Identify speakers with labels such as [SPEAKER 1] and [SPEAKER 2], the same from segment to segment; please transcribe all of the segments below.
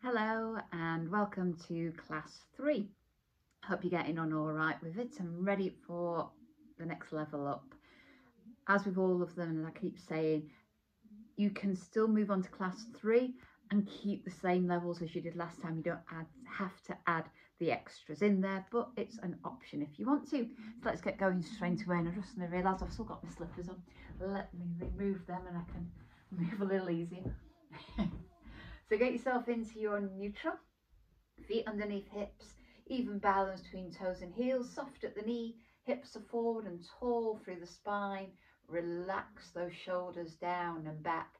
[SPEAKER 1] Hello and welcome to class 3. Hope you're getting on all right with it and ready for the next level up. As with all of them, and I keep saying, you can still move on to class 3 and keep the same levels as you did last time. You don't have to add the extras in there, but it's an option if you want to. So let's get going straight away. And I just realised I've still got my slippers on. Let me remove them and I can move a little easier. So get yourself into your neutral. Feet underneath hips, even balance between toes and heels, soft at the knee, hips are forward and tall through the spine. Relax those shoulders down and back.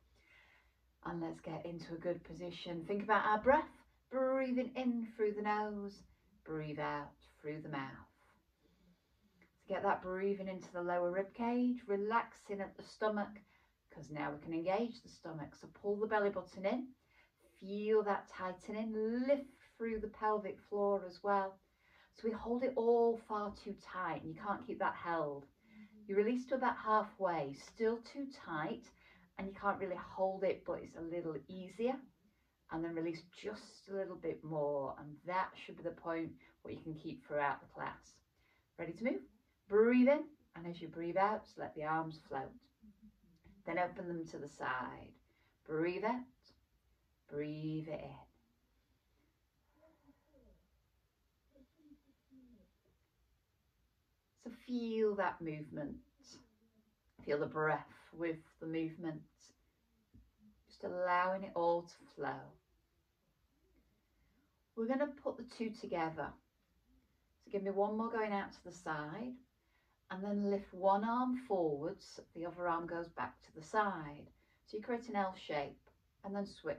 [SPEAKER 1] And let's get into a good position. Think about our breath, breathing in through the nose, breathe out through the mouth. So get that breathing into the lower rib cage, relaxing at the stomach, because now we can engage the stomach. So pull the belly button in, feel that tightening, lift through the pelvic floor as well. So we hold it all far too tight and you can't keep that held. You release to about halfway, still too tight and you can't really hold it, but it's a little easier. And then release just a little bit more, and that should be the point what you can keep throughout the class. Ready to move? Breathe in, and as you breathe out, just let the arms float. Then open them to the side. Breathe out, breathe it in. So feel that movement, feel the breath with the movement, just allowing it all to flow. We're going to put the two together. So give me one more going out to the side and then lift one arm forwards, the other arm goes back to the side. So you create an L shape and then switch.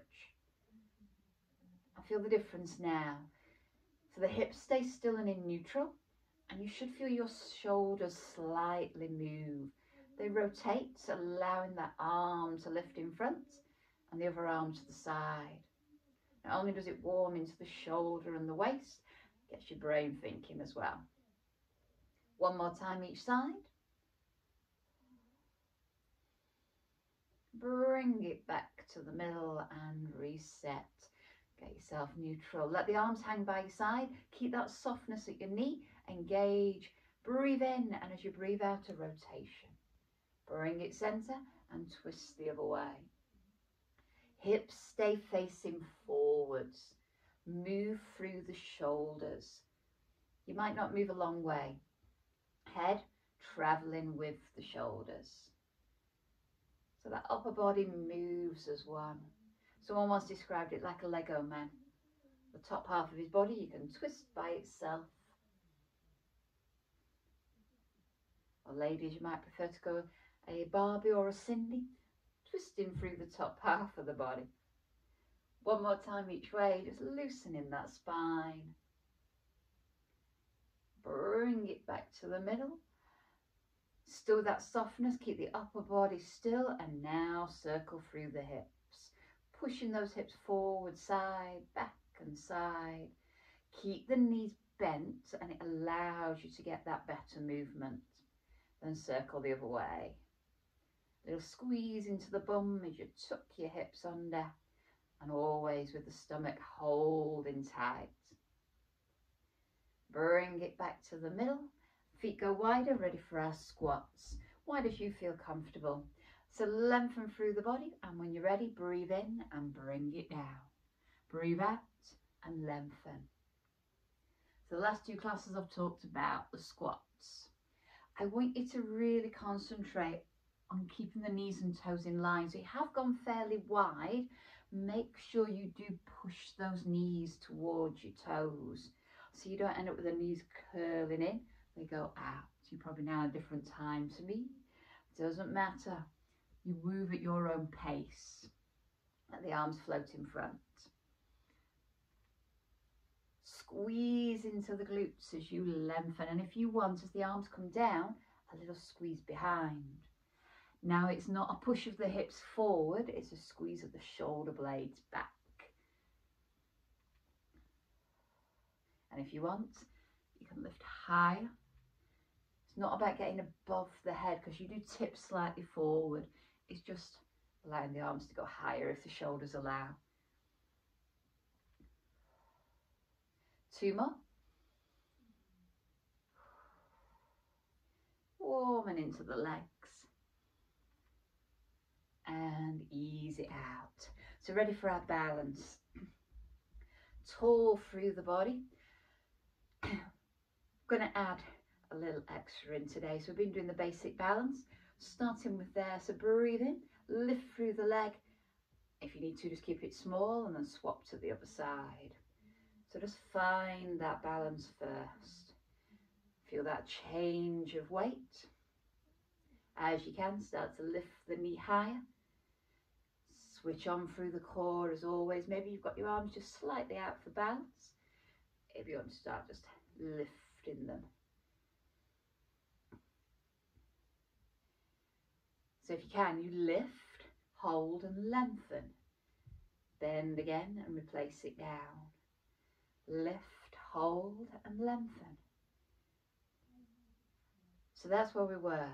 [SPEAKER 1] I feel the difference now. So the hips stay still and in neutral. And you should feel your shoulders slightly move. They rotate, allowing that arm to lift in front and the other arm to the side. Not only does it warm into the shoulder and the waist, it gets your brain thinking as well. One more time each side. Bring it back to the middle and reset. Get yourself neutral. Let the arms hang by your side. Keep that softness at your knee. Engage. Breathe in, and as you breathe out, a rotation. Bring it center and twist the other way. Hips stay facing forwards. Move through the shoulders. You might not move a long way. Head traveling with the shoulders. So that upper body moves as one. Someone once described it like a Lego man. The top half of his body you can twist by itself. Or ladies, you might prefer to go a Barbie or a Cindy, twisting through the top half of the body. One more time each way, just loosening that spine. Bring it back to the middle. Still that softness, keep the upper body still, and now circle through the hips. Pushing those hips forward, side, back and side. Keep the knees bent and it allows you to get that better movement. Then circle the other way. Little squeeze into the bum as you tuck your hips under, and always with the stomach holding tight. Bring it back to the middle. Feet go wider, ready for our squats. Wide as you feel comfortable. So lengthen through the body, and when you're ready, breathe in and bring it down. Breathe out and lengthen. So the last two classes I've talked about the squats. I want you to really concentrate on keeping the knees and toes in line. So you have gone fairly wide. Make sure you do push those knees towards your toes, so you don't end up with the knees curling in. They go out. You're probably now at a different time to me. Doesn't matter. You move at your own pace. Let the arms float in front. Squeeze into the glutes as you lengthen. And if you want, as the arms come down, a little squeeze behind. Now it's not a push of the hips forward, it's a squeeze of the shoulder blades back. And if you want, you can lift higher. It's not about getting above the head because you do tip slightly forward. It's just allowing the arms to go higher if the shoulders allow. 2 more. Warming into the legs. And ease it out. So ready for our balance. Tall through the body. I'm going to add a little extra in today. So we've been doing the basic balance, starting with there. So breathe in, lift through the leg. If you need to, just keep it small and then swap to the other side. So just find that balance first. Feel that change of weight. As you can, start to lift the knee higher. Switch on through the core as always. Maybe you've got your arms just slightly out for balance. If you want to start just lifting them. So if you can, you lift, hold and lengthen. Bend again and replace it down. Lift, hold and lengthen. So that's where we were.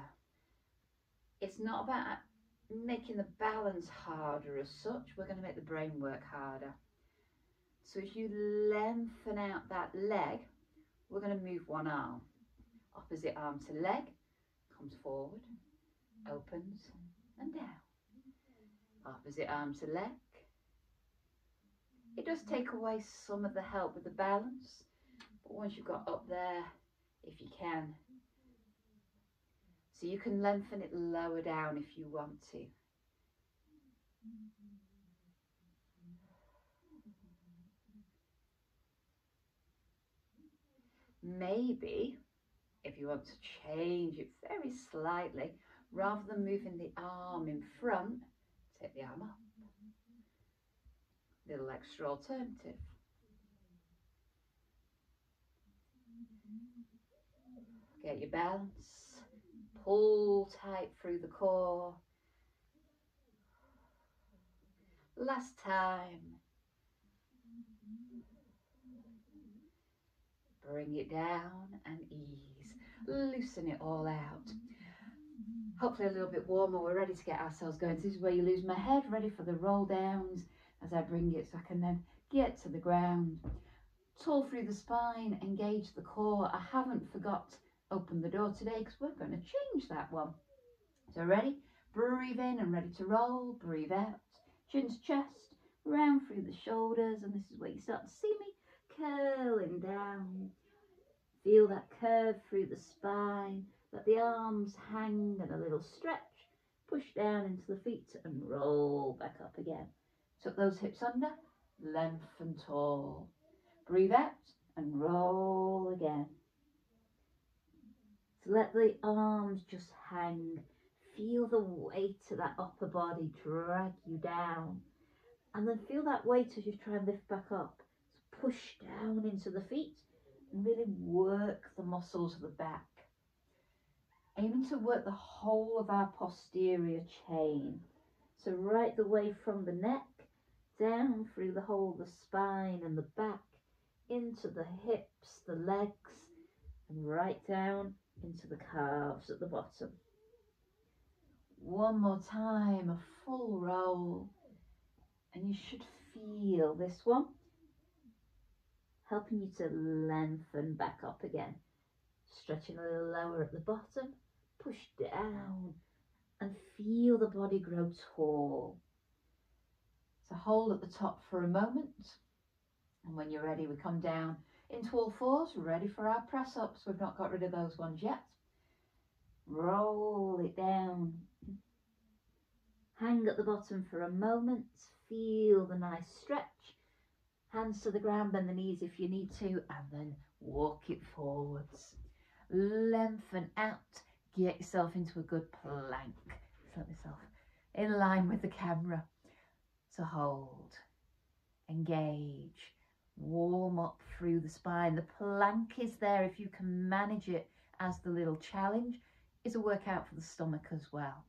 [SPEAKER 1] It's not about making the balance harder as such. We're going to make the brain work harder. So as you lengthen out that leg, we're going to move one arm. Opposite arm to leg, comes forward, opens and down. Opposite arm to leg. It does take away some of the help with the balance, but once you've got up there, if you can. So you can lengthen it lower down if you want to. Maybe, if you want to change it very slightly, rather than moving the arm in front, take the arm up. Little extra alternative. Get your balance. Pull tight through the core. Last time. Bring it down and ease. Loosen it all out. Hopefully a little bit warmer. We're ready to get ourselves going. This is where you lose my head. Ready for the roll downs as I bring it so I can then get to the ground. Tall through the spine. Engage the core. I haven't forgot open the door today because we're going to change that one. So ready? Breathe in and ready to roll. Breathe out. Chin to chest. Round through the shoulders. And this is where you start to see me curling down. Feel that curve through the spine. Let the arms hang and a little stretch. Push down into the feet and roll back up again. Tuck those hips under. Lengthen tall. Breathe out and roll again. So let the arms just hang. Feel the weight of that upper body drag you down. And then feel that weight as you try and lift back up. So push down into the feet and really work the muscles of the back. Aiming to work the whole of our posterior chain. So right the way from the neck, down through the whole of the spine and the back, into the hips, the legs, and right down into the calves at the bottom. One more time, a full roll. And you should feel this one helping you to lengthen back up again. Stretching a little lower at the bottom, push down and feel the body grow tall. So hold at the top for a moment. And when you're ready, we come down into all fours, ready for our press ups. We've not got rid of those ones yet. Roll it down. Hang at the bottom for a moment. Feel the nice stretch. Hands to the ground, bend the knees if you need to, and then walk it forwards. Lengthen out. Get yourself into a good plank. Set myself in line with the camera. So hold. Engage. Warm up through the spine. The plank is there if you can manage it as the little challenge. It's a workout for the stomach as well.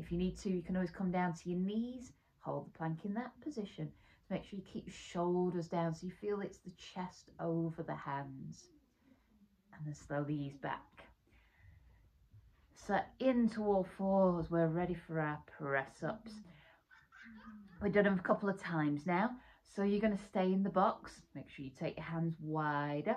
[SPEAKER 1] If you need to, you can always come down to your knees. Hold the plank in that position. Make sure you keep your shoulders down so you feel it's the chest over the hands. And then slowly ease back. So into all fours, we're ready for our press ups. We've done them a couple of times now. So you're going to stay in the box. Make sure you take your hands wider.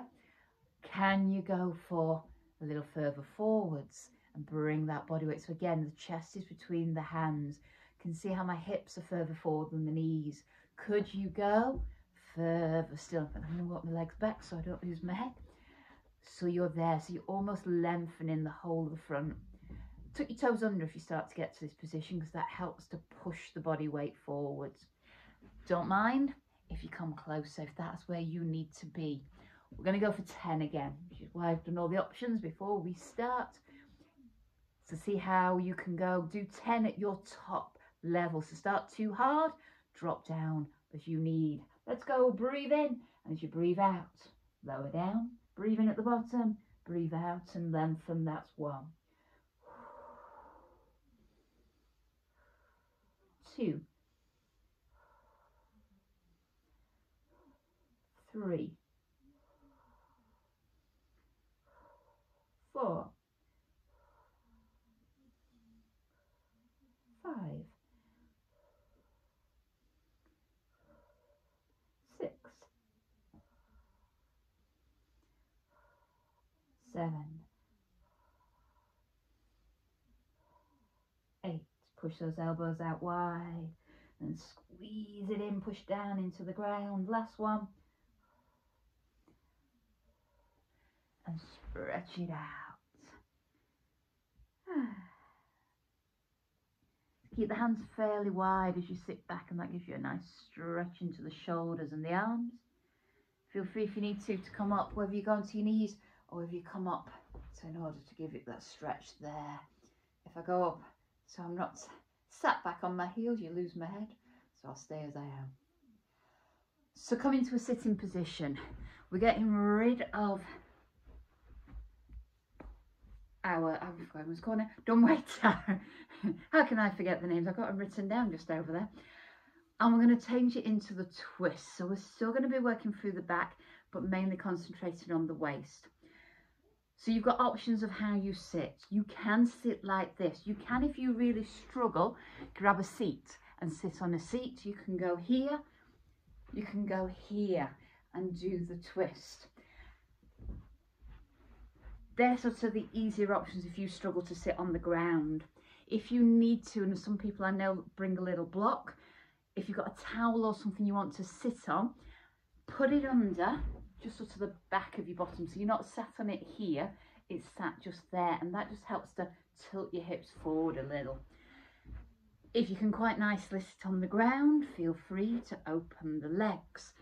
[SPEAKER 1] Can you go for a little further forwards and bring that body weight? So again, the chest is between the hands. Can see how my hips are further forward than the knees. Could you go further still? But I'm going to walk my legs back so I don't lose my head. So you're there. So you're almost lengthening the whole of the front. Tuck your toes under if you start to get to this position, because that helps to push the body weight forwards. Don't mind if you come closer, if that's where you need to be. We're going to go for 10 again, which is why I've done all the options before we start. So see how you can go. Do 10 at your top level. So start too hard, drop down as you need. Let's go. Breathe in, and as you breathe out, lower down. Breathe in at the bottom, breathe out and lengthen. That's 1. 2. 3. 4. 5. 6. 7. 8. Push those elbows out wide and squeeze it in, push down into the ground. Last one. And stretch it out. Keep the hands fairly wide as you sit back, and that gives you a nice stretch into the shoulders and the arms. Feel free if you need to come up, whether you go onto your knees or if you come up, so in order to give it that stretch there. If I go up, so I'm not sat back on my heels, you lose my head, so I'll stay as I am. So come into a sitting position. We're getting rid of our, I've forgotten what's called now, dumb waiter. How can I forget the names? I've got them written down just over there. And we're going to change it into the twist. So we're still going to be working through the back, but mainly concentrating on the waist. So you've got options of how you sit. You can sit like this. You can, if you really struggle, grab a seat and sit on a seat. You can go here. You can go here and do the twist. They're sort of the easier options if you struggle to sit on the ground. If you need to, and some people I know bring a little block, if you've got a towel or something you want to sit on, put it under, just sort of the back of your bottom. So you're not sat on it here, it's sat just there, and that just helps to tilt your hips forward a little. If you can quite nicely sit on the ground, feel free to open the legs.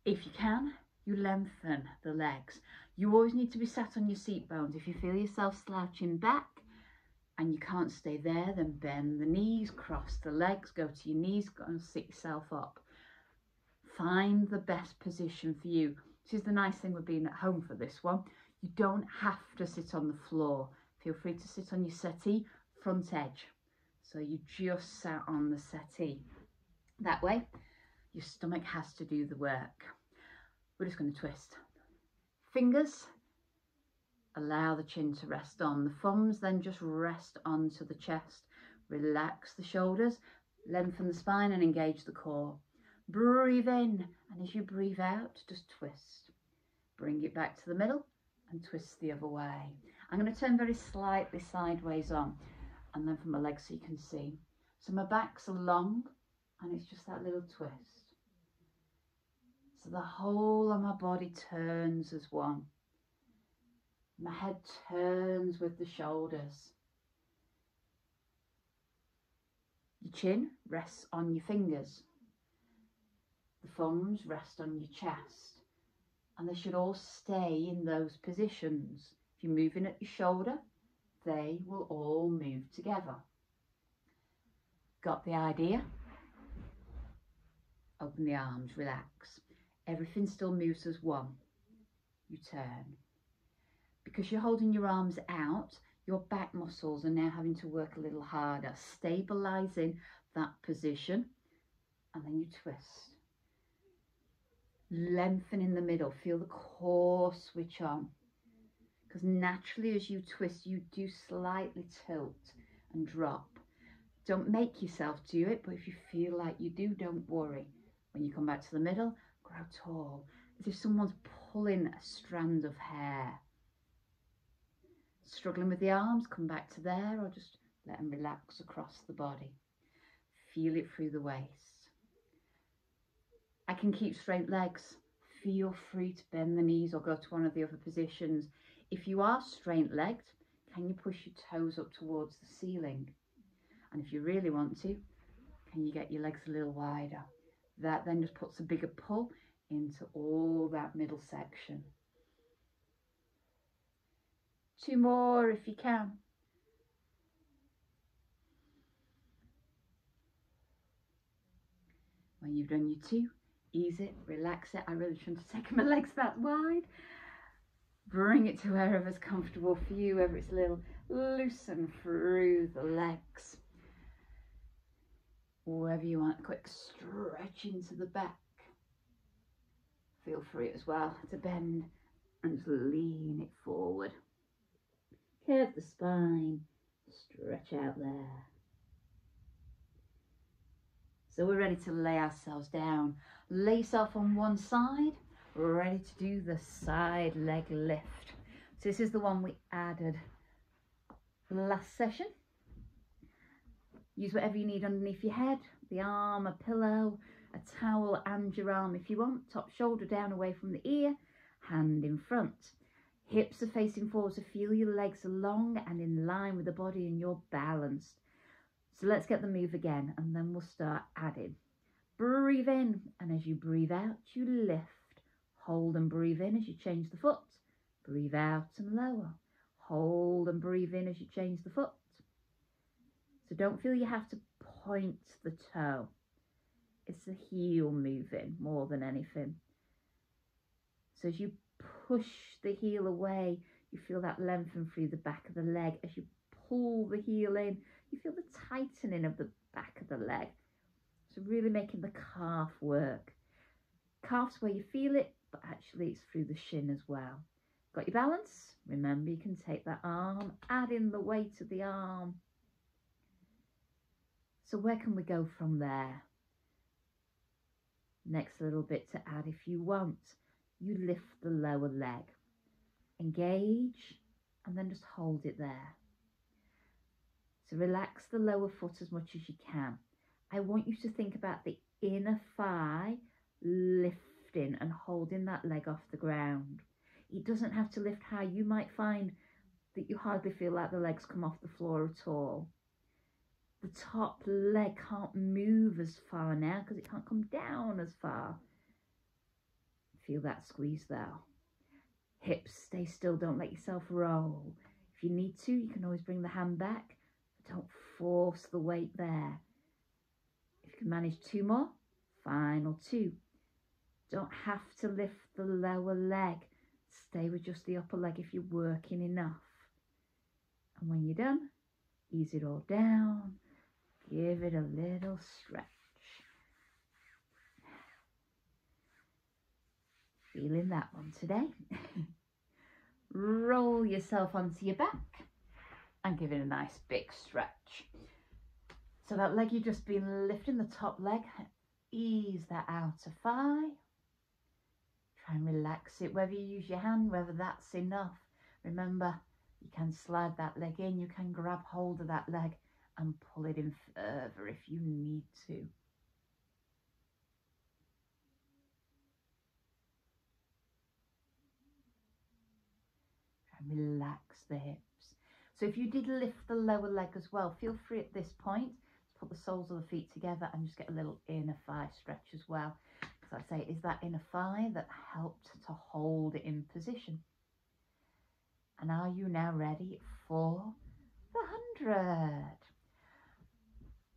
[SPEAKER 1] If you can, you lengthen the legs. You always need to be sat on your seat bones. If you feel yourself slouching back and you can't stay there, then bend the knees, cross the legs, go to your knees, go and sit yourself up. Find the best position for you. This is the nice thing with being at home for this one. You don't have to sit on the floor. Feel free to sit on your settee, front edge. So you just sat on the settee. That way, your stomach has to do the work. We're just going to twist. Fingers, allow the chin to rest on. The thumbs then just rest onto the chest. Relax the shoulders, lengthen the spine and engage the core. Breathe in, and as you breathe out, just twist. Bring it back to the middle and twist the other way. I'm going to turn very slightly sideways on, and then from my legs so you can see. So my back's long, and it's just that little twist. So the whole of my body turns as one. My head turns with the shoulders. Your chin rests on your fingers. The thumbs rest on your chest. And they should all stay in those positions. If you're moving at your shoulder, they will all move together. Got the idea? Open the arms, relax. Everything still moves as one. You turn. Because you're holding your arms out, your back muscles are now having to work a little harder, stabilizing that position, and then you twist. Lengthen in the middle, feel the core switch on. Because naturally as you twist, you do slightly tilt and drop. Don't make yourself do it, but if you feel like you do, don't worry. When you come back to the middle, grow tall, as if someone's pulling a strand of hair. Struggling with the arms, come back to there, or just let them relax across the body. Feel it through the waist. I can keep straight legs. Feel free to bend the knees or go to one of the other positions. If you are straight-legged, can you push your toes up towards the ceiling? And if you really want to, can you get your legs a little wider? That then just puts a bigger pull into all that middle section. 2 more if you can. When you've done your 2, ease it, relax it. I really shouldn't have taken my legs that wide. Bring it to wherever's comfortable for you, whether it's a little loosen through the legs. Wherever you want, a quick stretch into the back. Feel free as well to bend and just lean it forward. Curve the spine, stretch out there. So we're ready to lay ourselves down. Lay yourself on one side, we're ready to do the side leg lift. So this is the one we added last session. Use whatever you need underneath your head, the arm, a pillow, a towel and your arm if you want. Top shoulder down away from the ear, hand in front. Hips are facing forward, so feel your legs are long and in line with the body and you're balanced. So let's get the move again and then we'll start adding. Breathe in, and as you breathe out, you lift. Hold and breathe in as you change the foot. Breathe out and lower. Hold and breathe in as you change the foot. So don't feel you have to point the toe. It's the heel moving more than anything. So as you push the heel away, you feel that lengthen through the back of the leg. As you pull the heel in, you feel the tightening of the back of the leg. So really making the calf work. Calf's where you feel it, but actually it's through the shin as well. Got your balance? Remember, you can take that arm, add in the weight of the arm. So where can we go from there? Next little bit to add if you want. You lift the lower leg. Engage and then just hold it there. So relax the lower foot as much as you can. I want you to think about the inner thigh lifting and holding that leg off the ground. It doesn't have to lift high. You might find that you hardly feel like the legs come off the floor at all. The top leg can't move as far now because it can't come down as far. Feel that squeeze there. Hips stay still, don't let yourself roll. If you need to, you can always bring the hand back, but don't force the weight there. If you can manage 2 more, final 2. Don't have to lift the lower leg. Stay with just the upper leg if you're working enough. And when you're done, ease it all down. Give it a little stretch. Feeling that one today. Roll yourself onto your back and give it a nice big stretch. So that leg you've just been lifting, the top leg, ease that outer thigh. Try and relax it, whether you use your hand, whether that's enough. Remember, you can slide that leg in, you can grab hold of that leg and pull it in further if you need to. Try and relax the hips. So if you did lift the lower leg as well, feel free at this point to put the soles of the feet together and just get a little inner thigh stretch as well. Because I say, it is that inner thigh that helped to hold it in position. And are you now ready for the 100?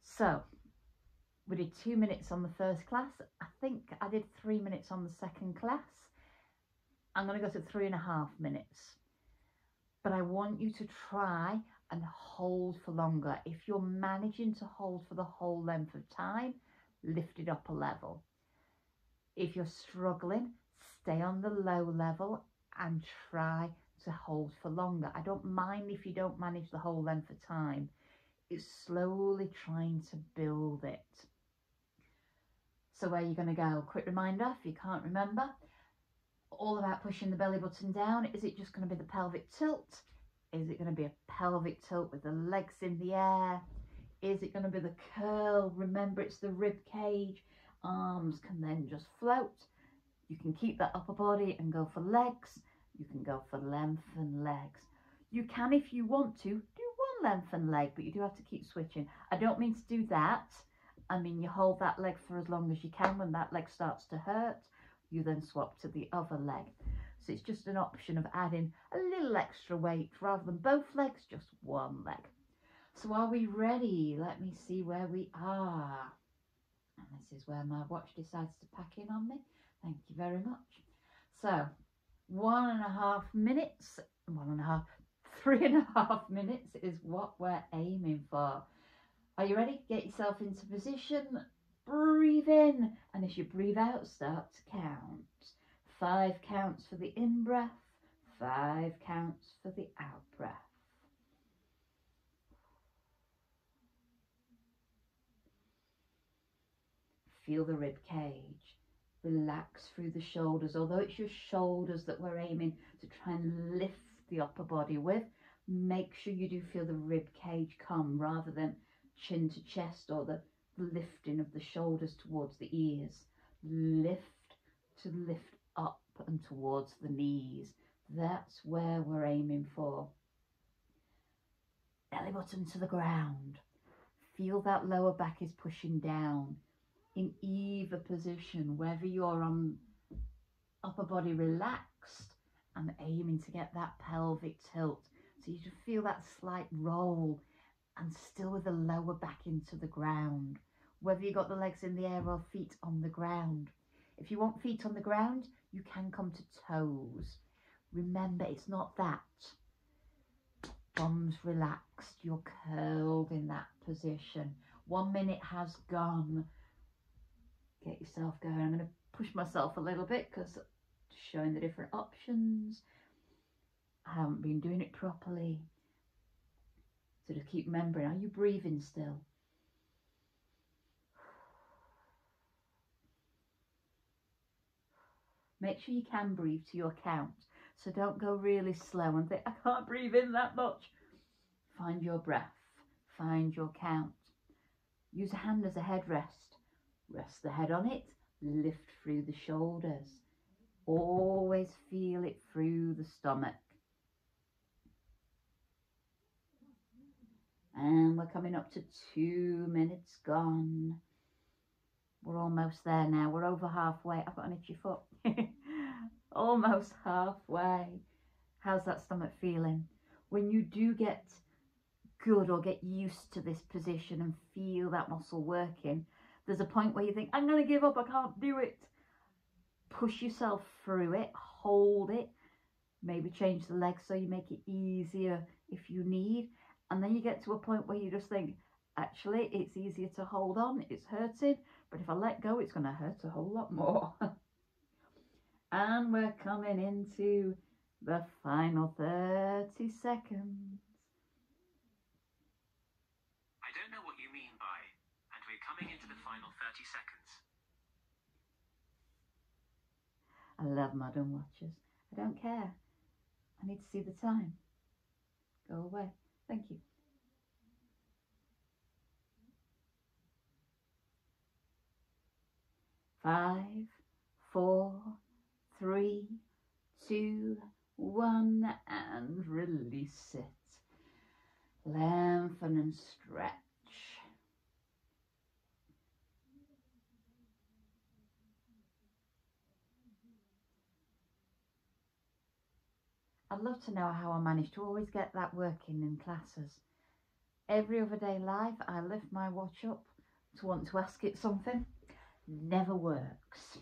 [SPEAKER 1] So we did 2 minutes on the first class. I think I did 3 minutes on the second class. I'm going to go to 3.5 minutes. But I want you to try and hold for longer. If you're managing to hold for the whole length of time, lift it up a level. If you're struggling, stay on the low level and try to hold for longer. I don't mind if you don't manage the whole length of time. It's slowly trying to build it. So where you're going to go? Quick reminder, if you can't remember, all about pushing the belly button down. Is it just going to be the pelvic tilt? Is it going to be a pelvic tilt with the legs in the air? Is it going to be the curl? Remember, it's the rib cage. Arms can then just float. You can keep that upper body and go for legs. You can go for lengthen legs. You can, if you want to, do one lengthen leg, but you do have to keep switching. I don't mean to do that. I mean, you hold that leg for as long as you can. When that leg starts to hurt, you then swap to the other leg. So it's just an option of adding a little extra weight rather than both legs, just one leg. So are we ready? Let me see where we are. And this is where my watch decides to pack in on me. Thank you very much. So 1.5 minutes, 3.5 minutes is what we're aiming for. Are you ready? Get yourself into position. Breathe in, and as you breathe out, start to count. 5 counts for the in-breath, 5 counts for the out-breath. Feel the rib cage. Relax through the shoulders. Although it's your shoulders that we're aiming to try and lift the upper body with, make sure you do feel the rib cage come rather than chin to chest or the lifting of the shoulders towards the ears. Lift to lift up and towards the knees. That's where we're aiming for. Belly button to the ground. Feel that lower back is pushing down. In either position, whether you're on upper body relaxed, I'm aiming to get that pelvic tilt. So you just feel that slight roll and still with the lower back into the ground. Whether you got the legs in the air or feet on the ground. If you want feet on the ground, you can come to toes. Remember, it's not that. Bum's relaxed, you're curled in that position. 1 minute has gone. Get yourself going. I'm going to push myself a little bit because showing the different options. I haven't been doing it properly. So just keep remembering, are you breathing still? Make sure you can breathe to your count. So don't go really slow and think, I can't breathe in that much. Find your breath. Find your count. Use a hand as a headrest. Rest the head on it. Lift through the shoulders. Always feel it through the stomach. And we're coming up to 2 minutes gone. We're almost there now. We're over halfway. I've got an itchy foot. Almost halfway. How's that stomach feeling? When you do get good or get used to this position and feel that muscle working, there's a point where you think, I'm going to give up, I can't do it. Push yourself through it, hold it, maybe change the legs so you make it easier if you need. And then you get to a point where you just think, actually, it's easier to hold on, it's hurting, but if I let go, it's going to hurt a whole lot more. And we're coming into the final 30 seconds.
[SPEAKER 2] I don't know what you mean by, and we're coming into the final 30 seconds.
[SPEAKER 1] I love modern watches. I don't care. I need to see the time. Go away. Thank you. Five, 4, 3, 2, 1, and release it. Lengthen and stretch. I'd love to know how I manage to always get that working in classes. Every other day life, I lift my watch up to want to ask it something. Never works.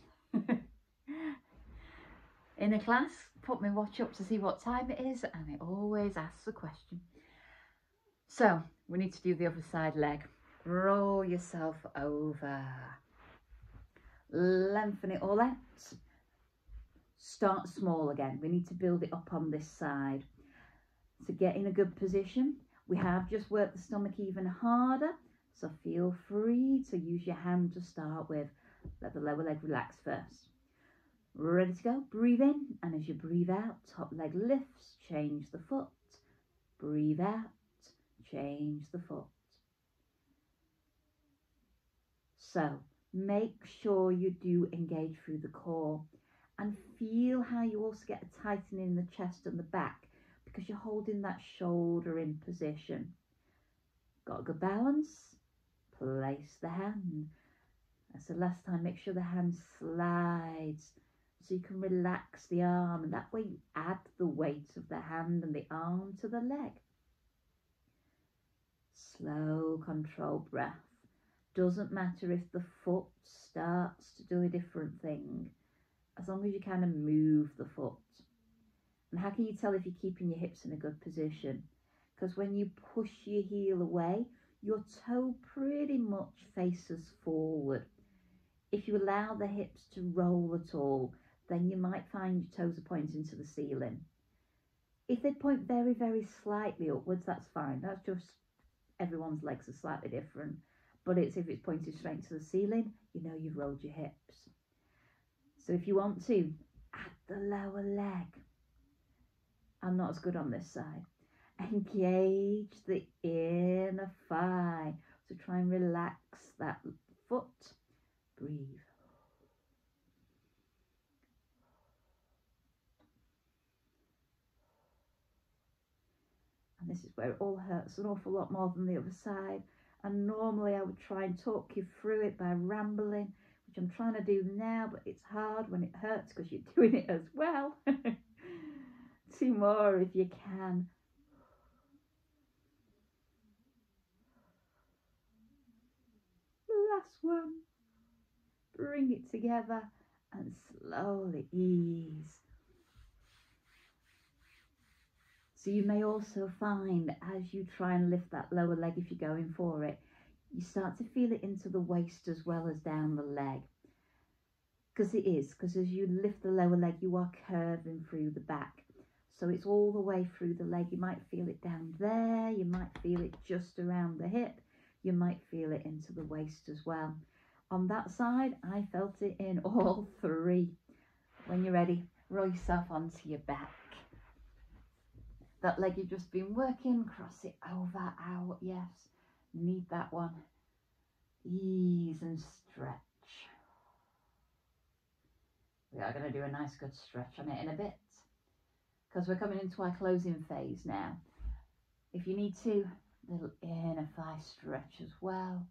[SPEAKER 1] In a class, put my watch up to see what time it is, and it always asks a question. So we need to do the other side leg. Roll yourself over. Lengthen it all out. Start small again. We need to build it up on this side. To get in a good position, we have just worked the stomach even harder. So feel free to use your hand to start with. Let the lower leg relax first. Ready to go? Breathe in, and as you breathe out, top leg lifts, change the foot. Breathe out, change the foot. So make sure you do engage through the core and feel how you also get a tightening in the chest and the back because you're holding that shoulder in position. Got a good balance? Place the hand. That's the last time. Make sure the hand slides so you can relax the arm, and that way you add the weight of the hand and the arm to the leg. Slow, controlled breath. Doesn't matter if the foot starts to do a different thing, as long as you kind of move the foot. And how can you tell if you're keeping your hips in a good position? Because when you push your heel away, your toe pretty much faces forward. If you allow the hips to roll at all, then you might find your toes are pointing to the ceiling. If they point very, very slightly upwards, that's fine. That's just everyone's legs are slightly different. But if it's pointed straight to the ceiling, you know you've rolled your hips. So if you want to, add the lower leg. I'm not as good on this side. Engage the inner thigh. So try and relax that foot. Breathe. And this is where it all hurts an awful lot more than the other side. And normally I would try and talk you through it by rambling, which I'm trying to do now, but it's hard when it hurts because you're doing it as well. 2 more if you can. Last one. Bring it together and slowly ease. So you may also find as you try and lift that lower leg, if you're going for it, you start to feel it into the waist as well as down the leg. Because as you lift the lower leg, you are curving through the back. So it's all the way through the leg. You might feel it down there. You might feel it just around the hip. You might feel it into the waist as well. On that side, I felt it in all 3. When you're ready, roll yourself onto your back. That leg you've just been working, cross it over, out, yes. Need that one. Ease and stretch. We are going to do a nice good stretch on it in a bit, because we're coming into our closing phase now. If you need to, little inner thigh stretch as well.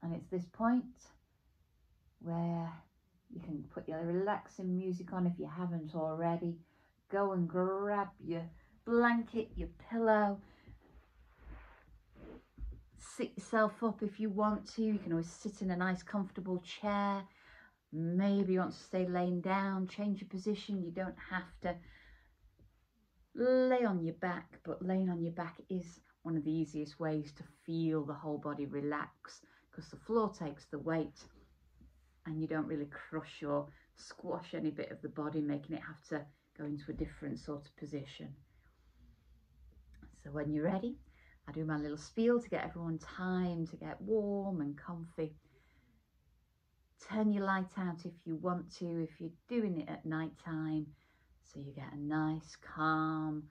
[SPEAKER 1] And it's this point where you can put your relaxing music on if you haven't already. Go and grab your blanket, your pillow. Sit yourself up if you want to. You can always sit in a nice comfortable chair. Maybe you want to stay laying down, change your position. You don't have to lay on your back, but laying on your back is one of the easiest ways to feel the whole body relax, because the floor takes the weight and you don't really crush or squash any bit of the body, making it have to go into a different sort of position. So when you're ready, I do my little spiel to get everyone time to get warm and comfy. Turn your light out if you want to, if you're doing it at night time, so you get a nice, calm,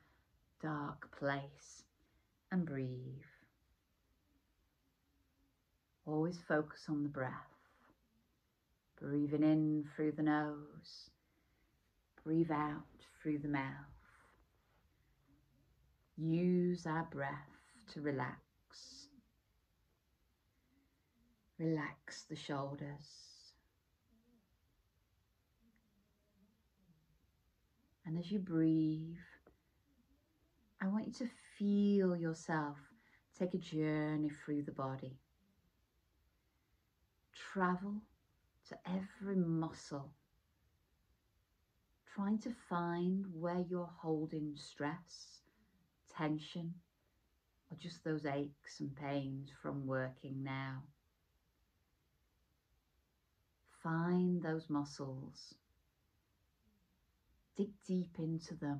[SPEAKER 1] dark place, and breathe. Always focus on the breath. Breathing in through the nose, breathe out through the mouth. Use our breath to relax. Relax the shoulders. And as you breathe, I want you to feel yourself take a journey through the body. Travel to every muscle, trying to find where you're holding stress, tension, or just those aches and pains from working now. Find those muscles. Dig deep into them.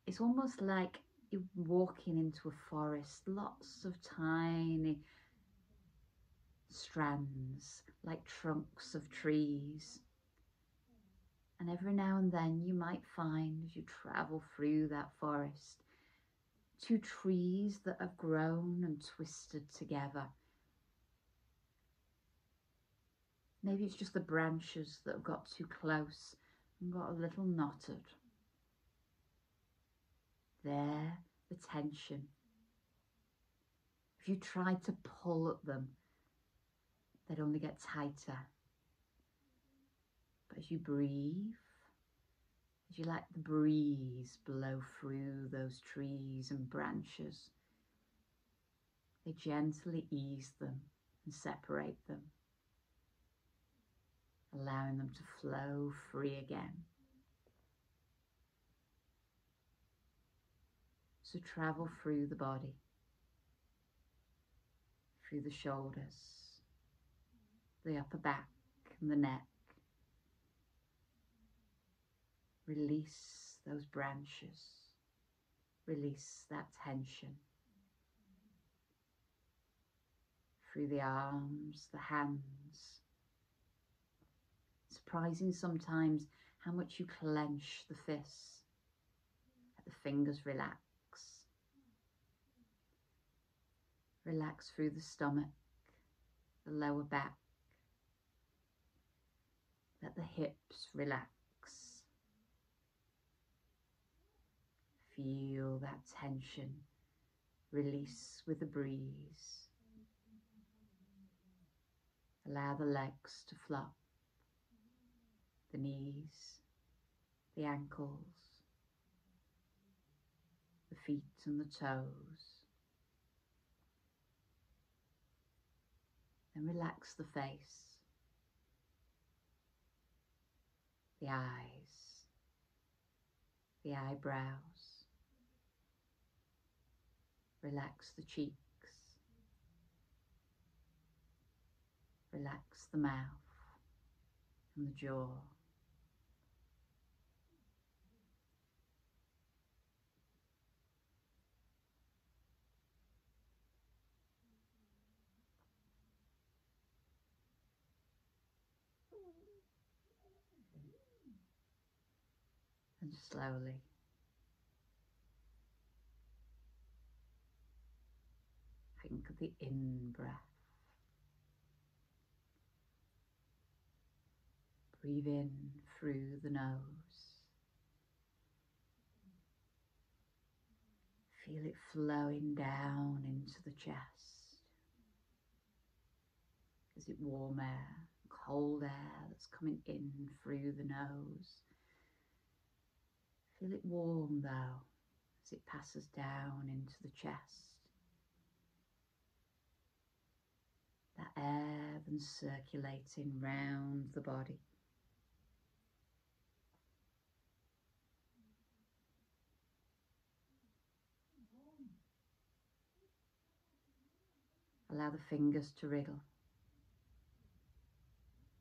[SPEAKER 1] It's almost like you're walking into a forest, lots of tiny strands like trunks of trees. And every now and then you might find, as you travel through that forest, two trees that have grown and twisted together. Maybe it's just the branches that have got too close and got a little knotted. There, the tension. If you tried to pull at them, they'd only get tighter. But as you breathe, as you let the breeze blow through those trees and branches, they gently ease them and separate them, allowing them to flow free again. So travel through the body, through the shoulders, the upper back and the neck. Release those branches, release that tension. Through the arms, the hands. Surprising sometimes how much you clench the fists. Let the fingers relax. Relax through the stomach, the lower back. Let the hips relax. Feel that tension release with the breeze. Allow the legs to flop, the knees, the ankles, the feet and the toes. Then relax the face, the eyes, the eyebrows. Relax the cheeks. Relax the mouth and the jaw. And slowly think of the in-breath. Breathe in through the nose. Feel it flowing down into the chest. Is it warm air, cold air that's coming in through the nose? Feel it warm though as it passes down into the chest. That air then circulating round the body. Allow the fingers to wriggle.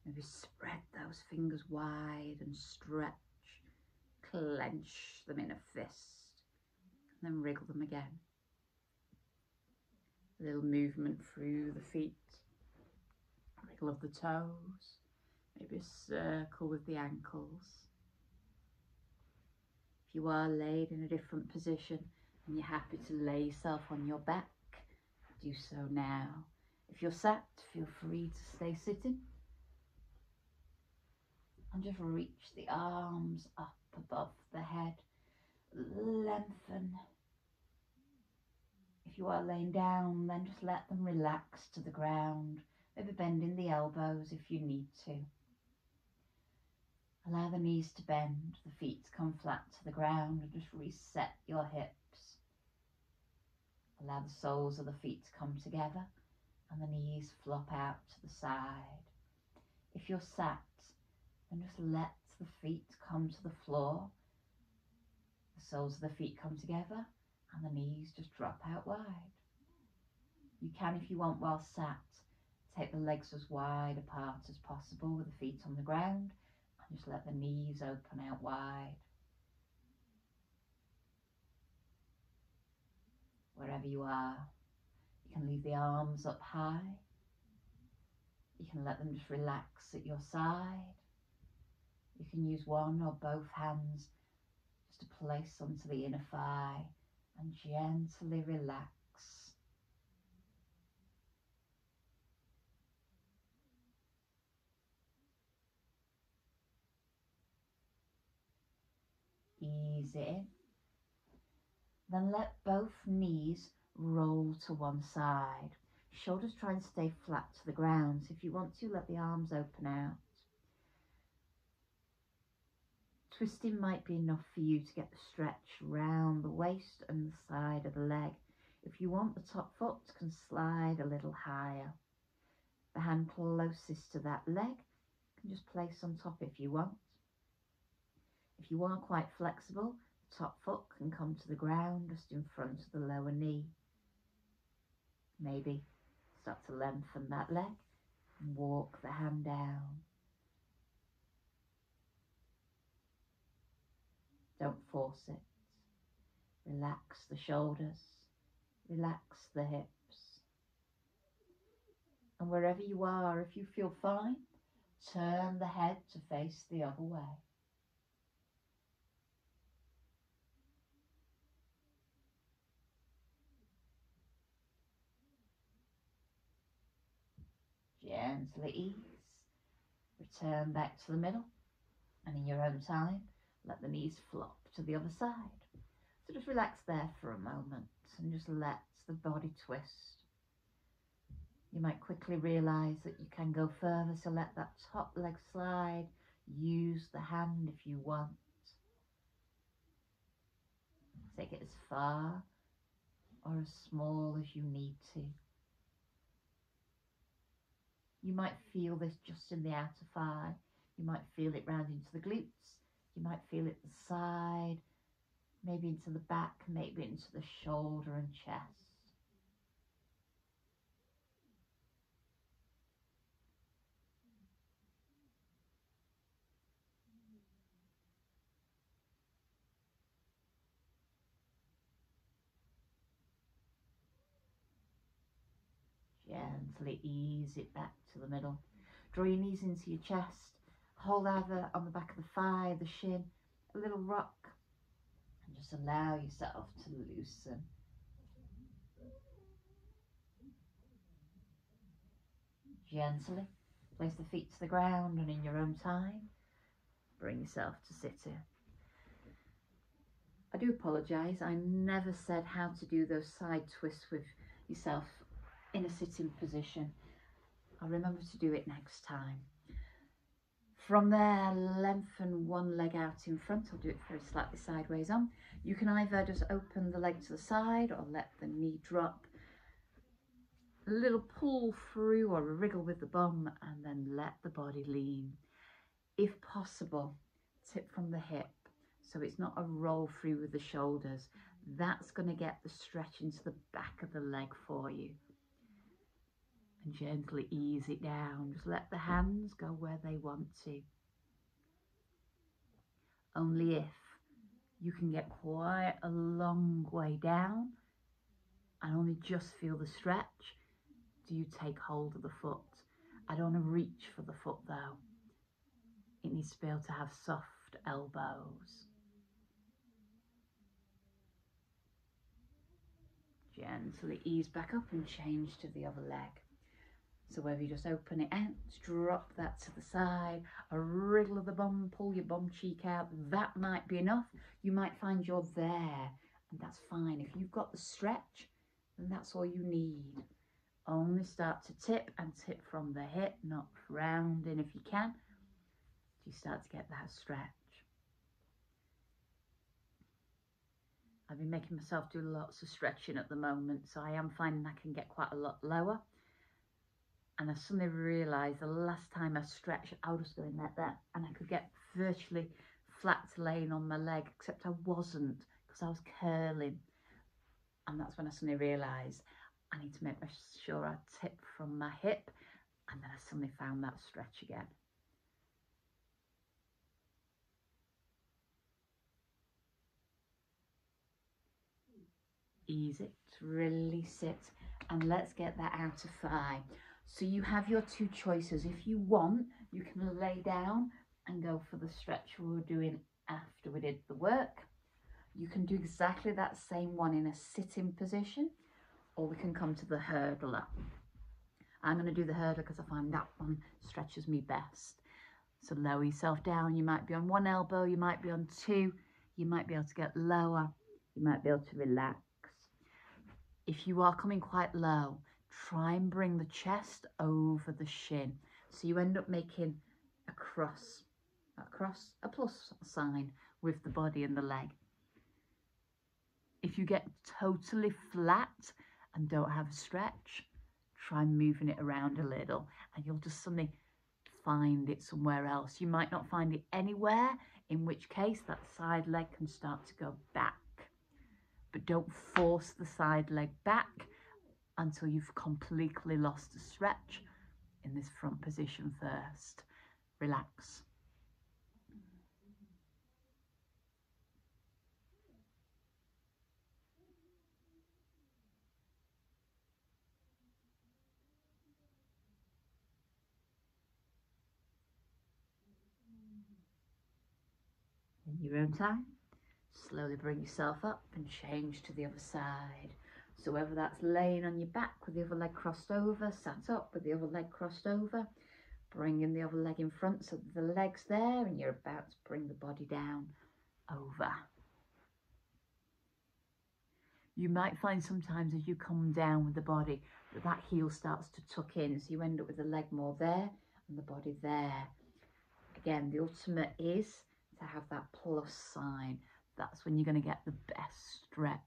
[SPEAKER 1] Maybe spread those fingers wide and stretch. Clench them in a fist. And then wriggle them again. A little movement through the feet. Wriggle of the toes. Maybe a circle with the ankles. If you are laid in a different position and you're happy to lay yourself on your back, do so now. If you're sat, feel free to stay sitting. And just reach the arms up above the head. Lengthen. If you are laying down, then just let them relax to the ground. Maybe bending the elbows if you need to. Allow the knees to bend, the feet to come flat to the ground, and just reset your hips. Allow the soles of the feet to come together and the knees flop out to the side. If you're sat, then just let the feet come to the floor. The soles of the feet come together and the knees just drop out wide. You can, if you want, while sat, take the legs as wide apart as possible with the feet on the ground and just let the knees open out wide. Wherever you are, you can leave the arms up high can let them just relax at your side. You can use one or both hands just to place onto the inner thigh and gently relax. Ease it in. Then let both knees roll to one side. Shoulders try and stay flat to the ground. So if you want to, let the arms open out. Twisting might be enough for you to get the stretch round the waist and the side of the leg. If you want, the top foot can slide a little higher. The hand closest to that leg can just place on top if you want. If you are quite flexible, the top foot can come to the ground just in front of the lower knee. Maybe start to lengthen that leg and walk the hand down. Don't force it. Relax the shoulders, relax the hips. And wherever you are, if you feel fine, turn the head to face the other way. Gently ease. Return back to the middle, and in your own time, let the knees flop to the other side. So just relax there for a moment and just let the body twist. You might quickly realise that you can go further, so let that top leg slide. Use the hand if you want. Take it as far or as small as you need to. You might feel this just in the outer thigh. You might feel it round into the glutes. You might feel it the side, maybe into the back, maybe into the shoulder and chest. Gently ease it back to the middle. Draw your knees into your chest. Hold either on the back of the thigh, the shin, a little rock, and just allow yourself to loosen. Gently place the feet to the ground, and in your own time, bring yourself to sitting. I do apologise, I never said how to do those side twists with yourself in a sitting position. I'll remember to do it next time. From there, lengthen one leg out in front. I'll do it very slightly sideways on. You can either just open the leg to the side or let the knee drop. A little pull through or a wriggle with the bum, and then let the body lean. If possible, tip from the hip, so it's not a roll through with the shoulders. That's going to get the stretch into the back of the leg for you. And gently ease it down. Just let the hands go where they want to. Only if you can get quite a long way down and only just feel the stretch, do you take hold of the foot. I don't want to reach for the foot though. It needs to be able to have soft elbows. Gently ease back up and change to the other leg. So whether you just open it out, drop that to the side, a wriggle of the bum, pull your bum cheek out, that might be enough. You might find you're there, and that's fine. If you've got the stretch, then that's all you need. Only start to tip, and tip from the hip, not rounding if you can. You start to get that stretch. I've been making myself do lots of stretching at the moment, so I am finding I can get quite a lot lower. And I suddenly realised the last time I stretched, I was just going like that, and I could get virtually flat laying on my leg, except I wasn't, because I was curling. And that's when I suddenly realised I need to make sure I tip from my hip, and then I suddenly found that stretch again. Ease it, release it, and let's get that outer thigh. So you have your two choices. If you want, you can lay down and go for the stretch we were doing after we did the work. You can do exactly that same one in a sitting position, or we can come to the hurdler. I'm going to do the hurdler because I find that one stretches me best. So lower yourself down. You might be on one elbow, you might be on two, you might be able to get lower, you might be able to relax. If you are coming quite low, try and bring the chest over the shin. So you end up making a cross, a plus sign with the body and the leg. If you get totally flat and don't have a stretch, try moving it around a little and you'll just suddenly find it somewhere else. You might not find it anywhere, in which case that side leg can start to go back. But don't force the side leg back until you've completely lost the stretch in this front position first. Relax. In your own time, slowly bring yourself up and change to the other side. So whether that's laying on your back with the other leg crossed over, sat up with the other leg crossed over, bringing the other leg in front so the leg's there and you're about to bring the body down over. You might find sometimes as you come down with the body that heel starts to tuck in, so you end up with the leg more there and the body there. Again, the ultimate is to have that plus sign. That's when you're going to get the best stretch.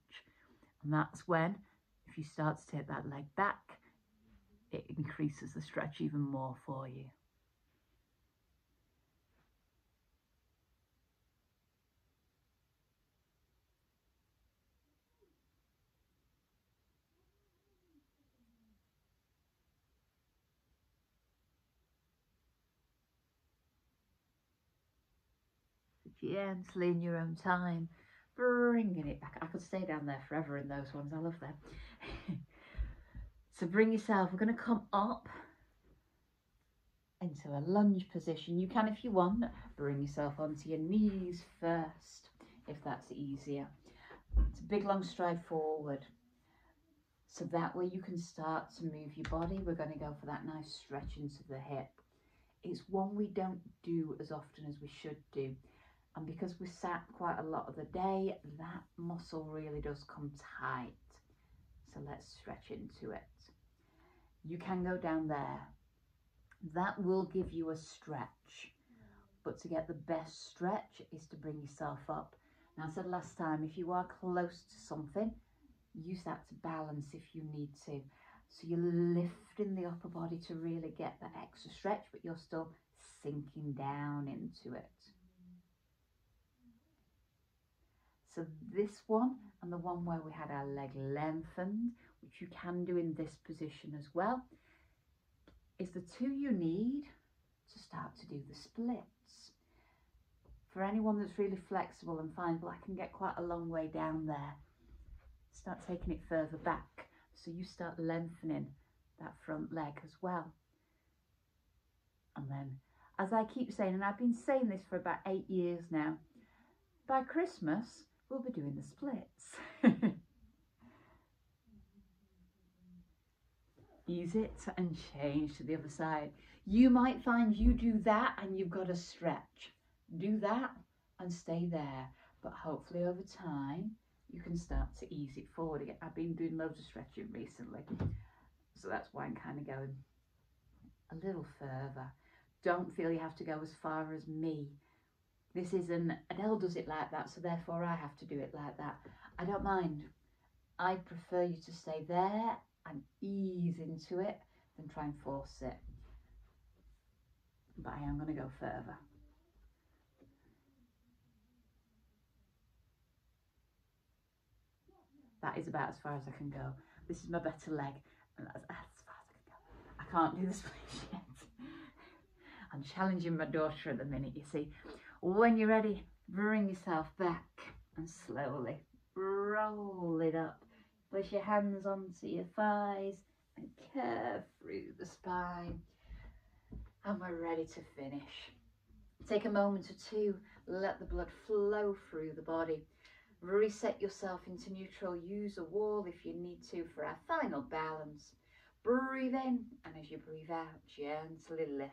[SPEAKER 1] And that's when, if you start to take that leg back, it increases the stretch even more for you. Gently in your own time, bringing it back. I could stay down there forever in those ones. I love them. So bring yourself, we're going to come up into a lunge position. You can, if you want, bring yourself onto your knees first, if that's easier. It's a big long stride forward. So that way you can start to move your body. We're going to go for that nice stretch into the hip. It's one we don't do as often as we should do. And because we sat quite a lot of the day, that muscle really does come tight. So let's stretch into it. You can go down there. That will give you a stretch. But to get the best stretch is to bring yourself up. Now, I said last time, if you are close to something, use that to balance if you need to. So you're lifting the upper body to really get that extra stretch, but you're still sinking down into it. So this one and the one where we had our leg lengthened, which you can do in this position as well, is the two you need to start to do the splits. For anyone that's really flexible and finds, well, I can get quite a long way down there, start taking it further back. So you start lengthening that front leg as well. And then, as I keep saying, and I've been saying this for about 8 years now, by Christmas, we'll be doing the splits. Ease it and change to the other side. You might find you do that and you've got a stretch. Do that and stay there. But hopefully over time, you can start to ease it forward again. I've been doing loads of stretching recently, so that's why I'm kind of going a little further. Don't feel you have to go as far as me. This isn't, Adele does it like that, so therefore I have to do it like that. I don't mind. I prefer you to stay there and ease into it than try and force it. But I am going to go further. That is about as far as I can go. This is my better leg, and that's as far as I can go. I can't do the split yet. I'm challenging my daughter at the minute, you see. When you're ready, bring yourself back and slowly roll it up. Place your hands onto your thighs and curve through the spine. And we're ready to finish. Take a moment or two, let the blood flow through the body. Reset yourself into neutral. Use a wall if you need to for our final balance. Breathe in, and as you breathe out, gently lift.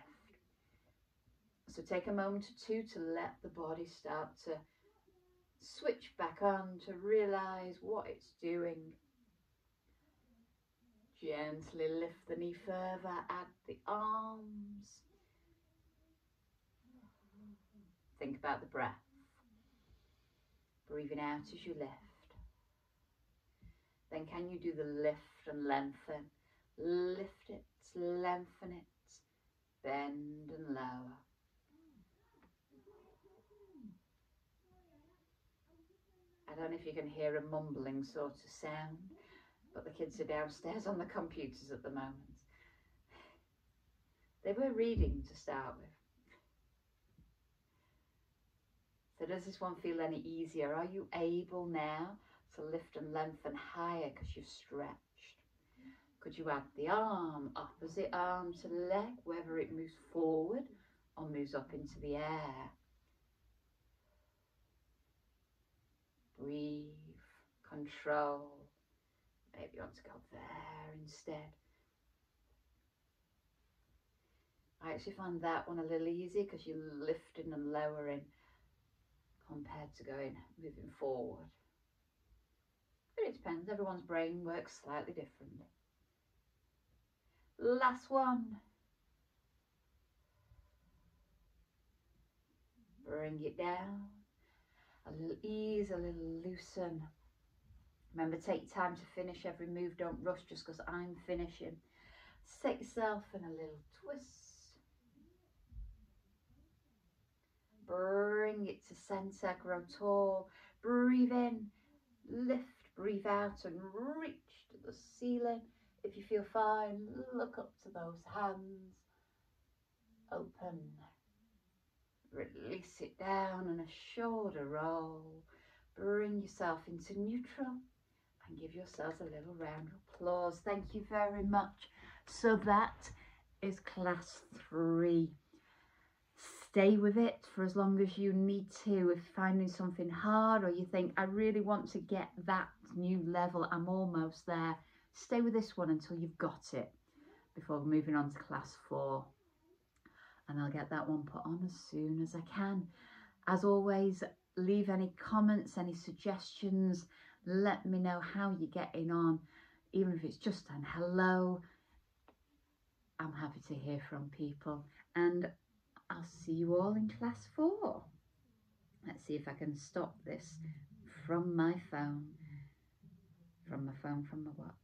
[SPEAKER 1] So take a moment or two to let the body start to switch back on, to realize what it's doing. Gently lift the knee further, add the arms. Think about the breath. Breathing out as you lift. Then can you do the lift and lengthen? Lift it, lengthen it, bend and lower. I don't know if you can hear a mumbling sort of sound, but the kids are downstairs on the computers at the moment. They were reading to start with. So does this one feel any easier? Are you able now to lift and lengthen higher because you've stretched? Could you add the arm, opposite arm to the leg, whether it moves forward or moves up into the air? Breathe, control. Maybe you want to go there instead. I actually find that one a little easy because you're lifting and lowering compared to moving forward. But it depends, everyone's brain works slightly differently. Last one. Bring it down. A little ease, a little loosen. Remember, take time to finish every move. Don't rush just because I'm finishing. Set yourself in a little twist. Bring it to center, grow tall. Breathe in, lift, breathe out and reach to the ceiling. If you feel fine, look up to those hands. Open. Release it down and a shoulder roll. Bring yourself into neutral and give yourselves a little round of applause. Thank you very much. So that is class 3. Stay with it for as long as you need to. If you're finding something hard or you think, I really want to get that new level, I'm almost there, stay with this one until you've got it before moving on to class 4. And I'll get that one put on as soon as I can. As always, leave any comments, any suggestions. Let me know how you're getting on, even if it's just an hello. I'm happy to hear from people. And I'll see you all in class 4. Let's see if I can stop this from my phone, from my watch.